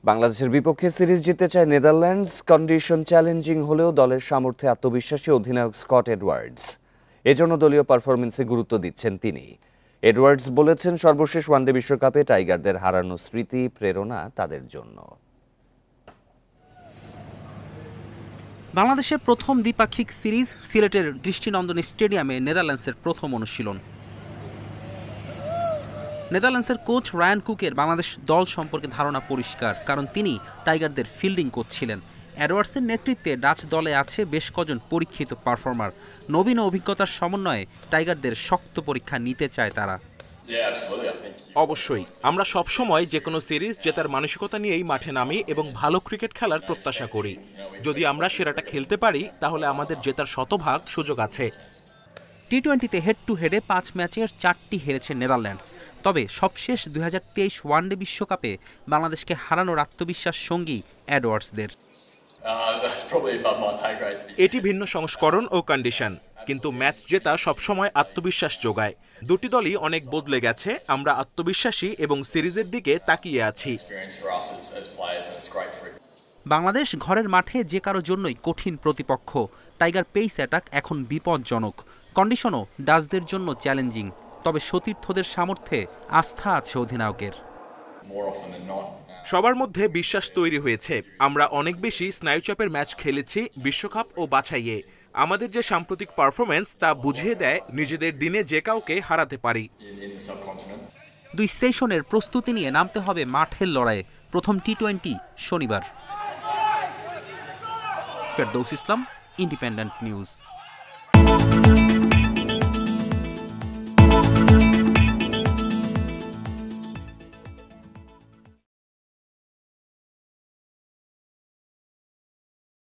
বাংলাদেশের বিপক্ষে সিরিজ জিততে চায় নেদারল্যান্ডস। কন্ডিশন চ্যালেঞ্জিং হলেও দলের সামর্থ্যে আত্মবিশ্বাসী অধিনায়ক স্কট এডওয়ার্ডস। এজন্য দলীয় পারফরমেন্সে গুরুত্ব দিচ্ছেন তিনি। এডওয়ার্ডস বলেছেন, সর্বশেষ ওয়ানডে বিশ্বকাপে টাইগারদের হারানো স্মৃতি প্রেরণা তাদের জন্য। বাংলাদেশের প্রথম দ্বিপাক্ষিক সিরিজ সিলেটের দৃষ্টিনন্দন স্টেডিয়ামে নেদারল্যান্ডসের প্রথম অনুশীলন। নেদারল্যান্ডসের কোচ রায়ান কুকের বাংলাদেশ দল সম্পর্কে ধারণা পরিষ্কার, কারণ তিনি টাইগারদের ফিল্ডিং কোচ ছিলেন। এডওয়ার্ডসের নেতৃত্বে ডাচ দলে আছে বেশ কজন পরীক্ষিত পারফর্মার। নবীন ও অভিজ্ঞতার সমন্বয়ে টাইগারদের শক্ত পরীক্ষা নিতে চায় তারা। অবশ্যই আমরা সবসময় যে কোনো সিরিজ জেতার মানসিকতা নিয়েই মাঠে নামি এবং ভালো ক্রিকেট খেলার প্রত্যাশা করি। যদি আমরা সেরাটা খেলতে পারি তাহলে আমাদের জেতার শতভাগ সুযোগ আছে। টি-20তে হেড টু হেডে 5 ম্যাচের 4টি হেরেছে নেদারল্যান্ডস। তবে সবশেষ 2023 ওয়ানডে বিশ্বকাপে বাংলাদেশকে হারানোর আত্মবিশ্বাস সঙ্গী এডওয়ার্ডসদের। এটি ভিন্ন সংস্করণ ও কন্ডিশন, কিন্তু ম্যাচ জেতা সবসময় আত্মবিশ্বাস যোগায়। দুটি দলই অনেক বদলে গেছে, আমরা আত্মবিশ্বাসী এবং সিরিজের দিকে তাকিয়ে আছি। বাংলাদেশ ঘরের মাঠে যে কারো জন্যই কঠিন প্রতিপক্ষ। টাইগার পেস অ্যাটাক এখন বিপজ্জনক, কন্ডিশনও ডাচদের জন্য চ্যালেঞ্জিং। তবে সতীর্থদের সামর্থ্যে আস্থা আছে অধিনায়কের। সবার মধ্যে বিশ্বাস তৈরি হয়েছে। আমরা অনেক বেশি স্নায়ুচাপের ম্যাচ খেলেছি বিশ্বকাপ ও বাছাইয়ে। আমাদের যে সাম্প্রতিক পারফরমেন্স তা বুঝিয়ে দেয় নিজেদের দিনে যে কাউকে হারাতে পারি। 2 সেশনের প্রস্তুতি নিয়ে নামতে হবে মাঠের লড়াইয়ে। প্রথম টি-20 শনিবার। ফেরদৌস ইসলাম, ইন্ডিপেন্ডেন্ট নিউজ।